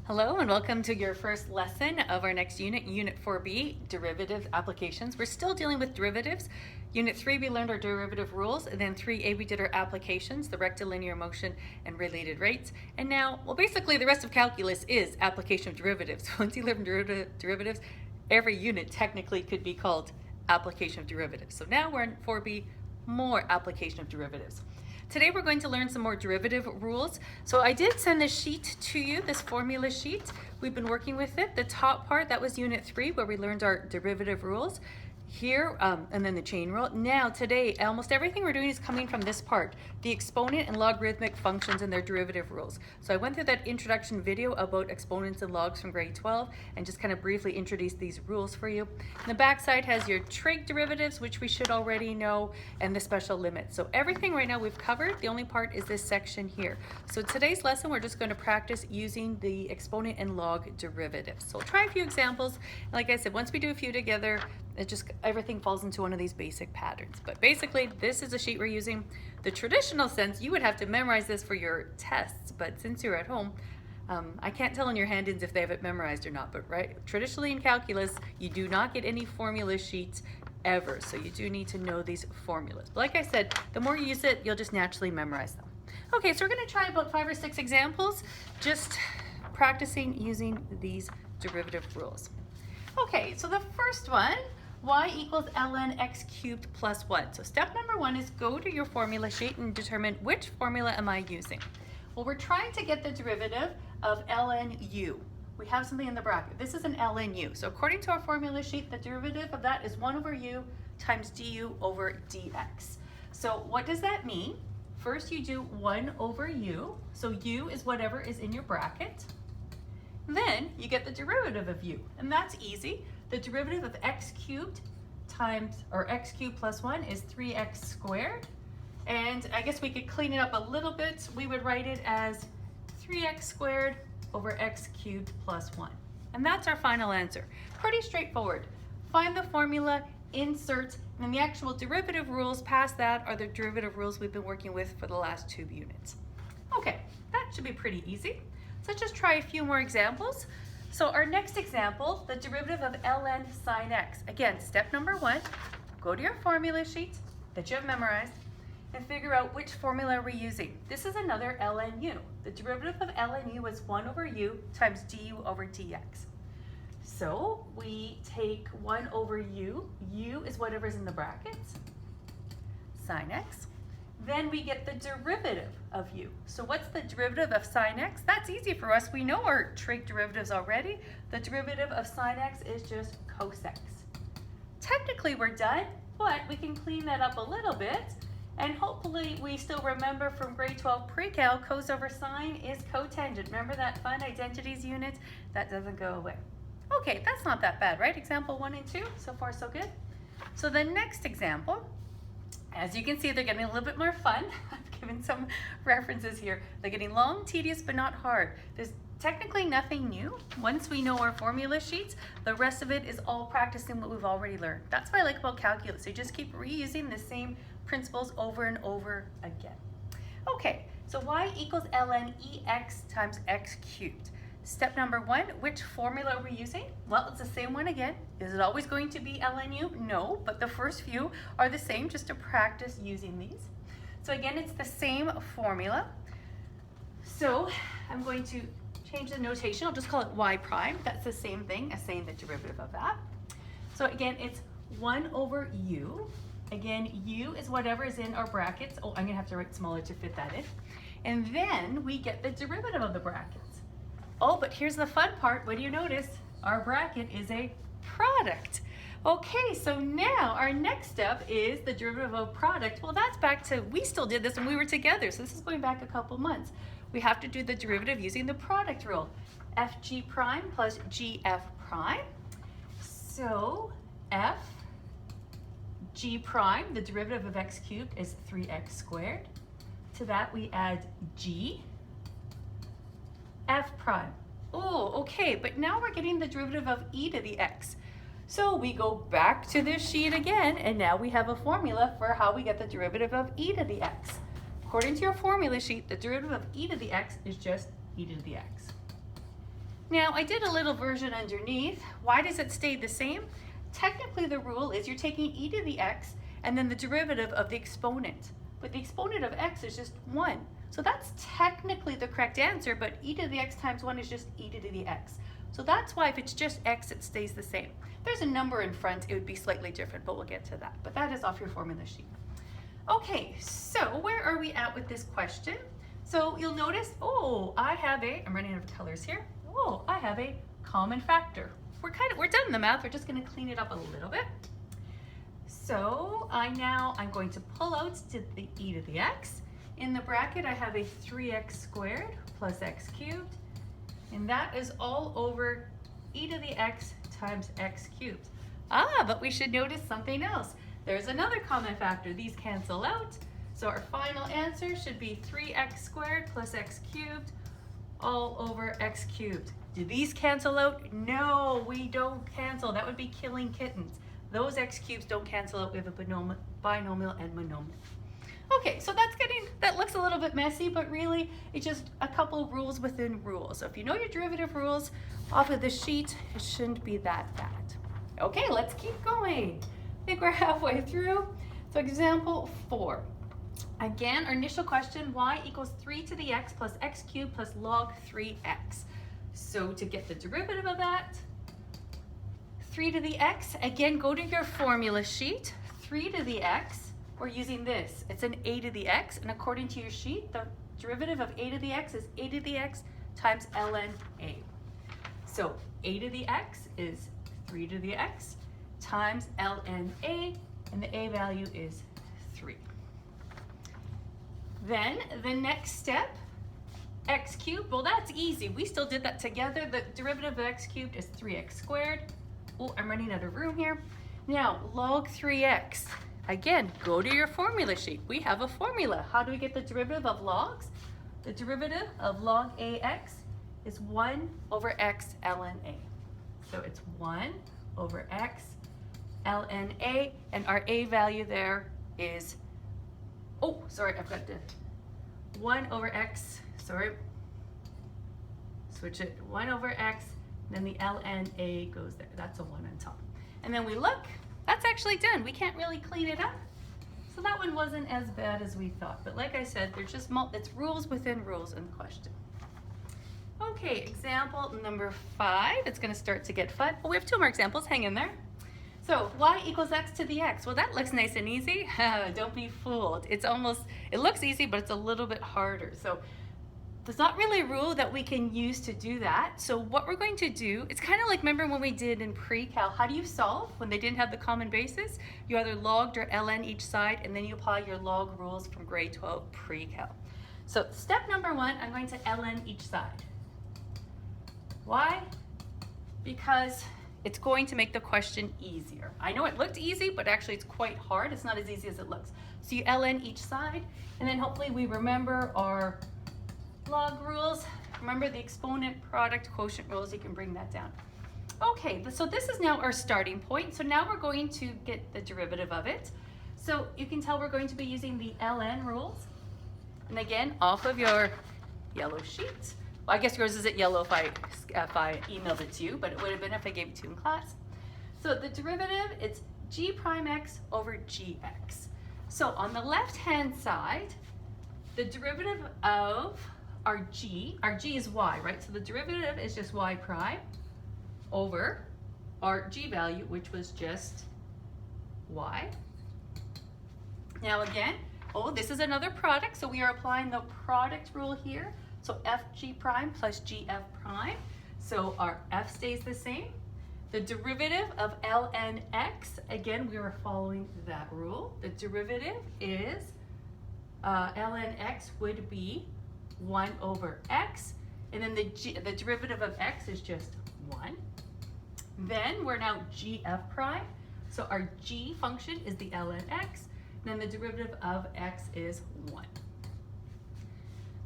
Hello and welcome to your first lesson of our next unit, Unit 4B, Derivative Applications. We're still dealing with derivatives. Unit 3, we learned our derivative rules, and then 3A, we did our applications, the rectilinear motion and related rates. And now, well, basically the rest of calculus is application of derivatives. Once you learn derivatives, every unit technically could be called application of derivatives. So now we're in 4B, more application of derivatives. Today we're going to learn some more derivative rules. So I did send this sheet to you, this formula sheet. We've been working with it. The top part, that was Unit 3 where we learned our derivative rules. Here, and then the chain rule. Now today, almost everything we're doing is coming from this part, the exponent and logarithmic functions and their derivative rules. So I went through that introduction video about exponents and logs from grade 12 and just kind of briefly introduced these rules for you. And the back side has your trig derivatives, which we should already know, and the special limits. So everything right now we've covered. The only part is this section here. So today's lesson, we're just going to practice using the exponent and log derivatives. So we'll try a few examples. Like I said, once we do a few together, everything falls into one of these basic patterns. But basically, this is a sheet we're using. The traditional sense, you would have to memorize this for your tests, but since you're at home, I can't tell in your hand-ins if they have it memorized or not, but traditionally in calculus, you do not get any formula sheets ever, so you do need to know these formulas. But like I said, the more you use it, you'll just naturally memorize them. Okay, so we're gonna try about 5 or 6 examples, just practicing using these derivative rules. Okay, so the first one, y equals ln x cubed plus 1. So step number 1 is go to your formula sheet and determine which formula am I using. Well, we're trying to get the derivative of ln u. We have something in the bracket. This is an ln u. So according to our formula sheet, the derivative of that is 1 over u times du over dx. So what does that mean? First you do 1 over u. So u is whatever is in your bracket. Then you get the derivative of u, and that's easy. The derivative of x cubed x cubed plus 1 is 3x squared. And I guess we could clean it up a little bit. We would write it as 3x squared over x cubed plus 1. And that's our final answer. Pretty straightforward. Find the formula, insert, and then the actual derivative rules past that are the derivative rules we've been working with for the last 2 units. Okay, that should be pretty easy. So let's just try a few more examples. So our next example, the derivative of ln sine x. Again, step number 1, go to your formula sheet that you have memorized and figure out which formula we're using. This is another ln u. The derivative of ln u is 1 over u times du over dx. So we take 1 over u is whatever's in the brackets, sine x. Then we get the derivative of u. So what's the derivative of sine x? That's easy for us. We know our trig derivatives already. The derivative of sine x is just cos x. Technically we're done, but we can clean that up a little bit, and hopefully we still remember from grade 12 pre-cal, cos over sine is cotangent. Remember that fun identities unit? That doesn't go away. Okay, that's not that bad, right? Example 1 and 2, so far so good. So the next example, as you can see, they're getting a little bit more fun. I've given some references here. They're getting long, tedious, but not hard. There's technically nothing new. Once we know our formula sheets, the rest of it is all practicing what we've already learned. That's what I like about calculus. You just keep reusing the same principles over and over again. Okay, so y equals ln ex times x cubed. Step number 1, which formula are we using? Well, it's the same one again. Is it always going to be ln u? No, but the first few are the same just to practice using these. So again, it's the same formula. So I'm going to change the notation. I'll just call it y prime. That's the same thing as saying the derivative of that. So again, it's 1 over u. Again, u is whatever is in our brackets. Oh, I'm going to have to write smaller to fit that in. And then we get the derivative of the brackets. Oh, but here's the fun part. What do you notice? Our bracket is a product. Okay, so now our next step is the derivative of product. Well, that's back to, we still did this when we were together, so this is going back a couple months. We have to do the derivative using the product rule. fg prime plus gf prime. So f g prime, the derivative of x cubed, is 3x squared. To that we add g f prime. Oh, okay, but now we're getting the derivative of e to the x. So we go back to this sheet again, and now we have a formula for how we get the derivative of e to the x. According to your formula sheet, the derivative of e to the x is just e to the x. Now, I did a little version underneath. Why does it stay the same? Technically, the rule is you're taking e to the x and then the derivative of the exponent. But the exponent of x is just 1. So that's technically the correct answer, but e to the x times 1 is just e to the x. So that's why if it's just x, it stays the same. If there's a number in front, it would be slightly different, but we'll get to that. But that is off your formula sheet. Okay, so where are we at with this question? So you'll notice, I'm running out of colors here. I have a common factor. We're done in the math. We're just going to clean it up a little bit. So I'm going to pull out to the e to the x. In the bracket, I have a 3x squared plus x cubed. And that is all over e to the x times x cubed. But we should notice something else. There's another common factor. These cancel out. So our final answer should be 3x squared plus x cubed all over x cubed. Do these cancel out? No, we don't cancel. That would be killing kittens. Those x cubes don't cancel out. We have a binomial and monomial. Okay, so that looks a little bit messy, but really it's just a couple of rules within rules. So if you know your derivative rules off of the sheet, it shouldn't be that bad. Okay, let's keep going. I think we're halfway through. So example 4. Again, our initial question, y equals 3 to the x plus x cubed plus log 3x. So to get the derivative of that, 3 to the x, again, go to your formula sheet. 3 to the x, we're using this. It's an a to the x, and according to your sheet, the derivative of a to the x is a to the x times ln a. So a to the x is 3 to the x times ln a, and the a value is 3. Then the next step, x cubed, well that's easy. We still did that together. The derivative of x cubed is 3x squared. Oh, I'm running out of room here. Now, log 3x. Again, go to your formula sheet. We have a formula. How do we get the derivative of logs? The derivative of log ax is 1 over x ln a. So it's 1 over x ln a, and our a value there is, I've got the 1 over x, switch it, 1 over x, then the ln a goes there. That's a 1 on top. And then we look, that's actually done. We can't really clean it up. So that one wasn't as bad as we thought. But like I said, there's just it's rules within rules in the question. Okay, example number 5. It's going to start to get fun. Well, we have 2 more examples. Hang in there. So y equals x to the x. Well, that looks nice and easy. Don't be fooled. It looks easy, but it's a little bit harder. So there's not really a rule that we can use to do that. So what we're going to do, it's kind of like, remember when we did in pre-cal, how do you solve when they didn't have the common basis? You either logged or ln each side, and then you apply your log rules from grade 12 pre-cal. So step number 1, I'm going to ln each side. Why? Because it's going to make the question easier. I know it looked easy, but actually it's quite hard. It's not as easy as it looks. So you ln each side, and then hopefully we remember our log rules. Remember the exponent, product, quotient rules. You can bring that down. Okay, so this is now our starting point. So now we're going to get the derivative of it. So you can tell we're going to be using the ln rules. And again, off of your yellow sheet. Well, I guess yours isn't yellow if I emailed it to you, but it would have been if I gave it to you in class. So the derivative, it's g prime x over gx. So on the left-hand side, the derivative of our g is y, right? So the derivative is just y prime over our g value, which was just y. Now again, this is another product, so we are applying the product rule here. So fg prime plus gf prime. So our f stays the same. The derivative of ln x, again, we are following that rule. The derivative is ln x would be 1 over x, and then the derivative of x is just 1. Then we're now gf prime. So our g function is the ln x, then the derivative of x is 1.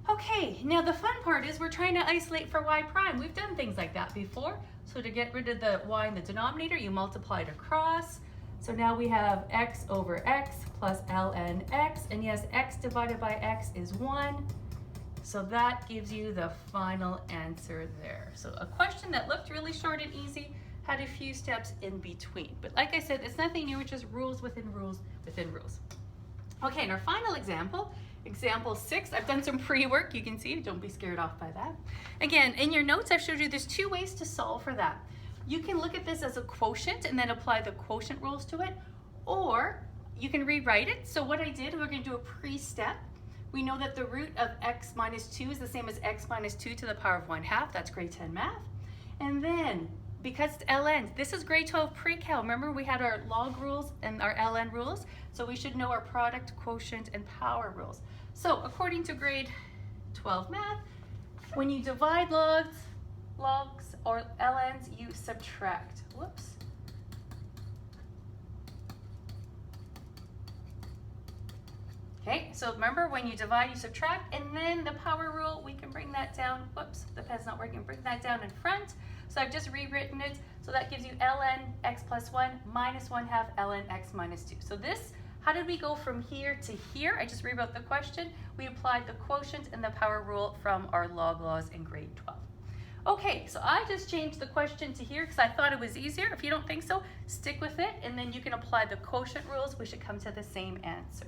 Okay, now the fun part is we're trying to isolate for y prime. We've done things like that before. So to get rid of the y in the denominator, you multiply it across. So now we have x over x plus ln x, and yes, x divided by x is 1. So that gives you the final answer there. So a question that looked really short and easy had a few steps in between. But like I said, it's nothing new, it's just rules within rules within rules. Okay, and our final example, example 6. I've done some pre-work, you can see, don't be scared off by that. Again, in your notes, I've showed you there's 2 ways to solve for that. You can look at this as a quotient and then apply the quotient rules to it, or you can rewrite it. So what I did, we're going to do a pre-step. We know that the root of x minus 2 is the same as x minus 2 to the power of 1/2. That's grade 10 math. And then, because it's ln, this is grade 12 pre-cal. Remember, we had our log rules and our ln rules, so we should know our product, quotient, and power rules. So according to grade 12 math, when you divide logs or ln's, you subtract. Whoops. Okay, so remember, when you divide, you subtract, and then the power rule, we can bring that down. Whoops, the pen's not working. Bring that down in front. So I've just rewritten it. So that gives you ln x plus 1 minus 1/2 ln x minus 2. So this, how did we go from here to here? I just rewrote the question. We applied the quotient and the power rule from our log laws in grade 12. Okay, so I just changed the question to here because I thought it was easier. If you don't think so, stick with it, and then you can apply the quotient rules. We should come to the same answer.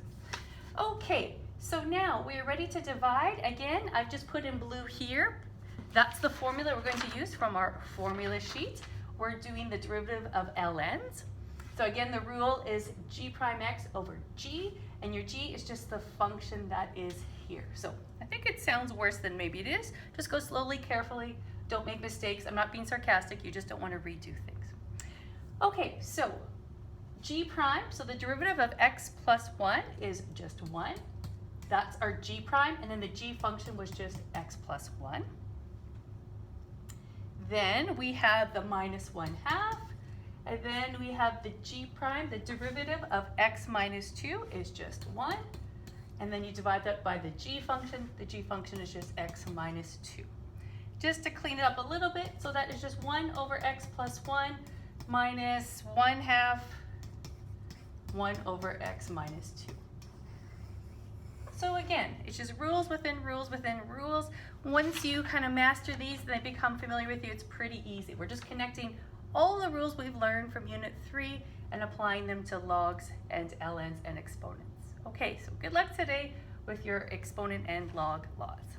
Okay, so now we are ready to divide. Again, I've just put in blue here. That's the formula we're going to use from our formula sheet. We're doing the derivative of ln's. So again, the rule is g prime x over g, and your g is just the function that is here. So I think it sounds worse than maybe it is. Just go slowly, carefully. Don't make mistakes. I'm not being sarcastic. You just don't want to redo things. Okay, so g prime, so the derivative of x plus 1 is just 1. That's our g prime, and then the g function was just x plus 1. Then we have the minus 1/2, and then we have the g prime. The derivative of x minus 2 is just 1, and then you divide that by the g function. The g function is just x minus 2. Just to clean it up a little bit, so that is just 1 over x plus 1 minus 1/2 1 over x minus 2. So again, it's just rules within rules within rules. Once you kind of master these and they become familiar with you, it's pretty easy. We're just connecting all the rules we've learned from Unit 3 and applying them to logs and ln's and exponents. Okay, so good luck today with your exponent and log laws.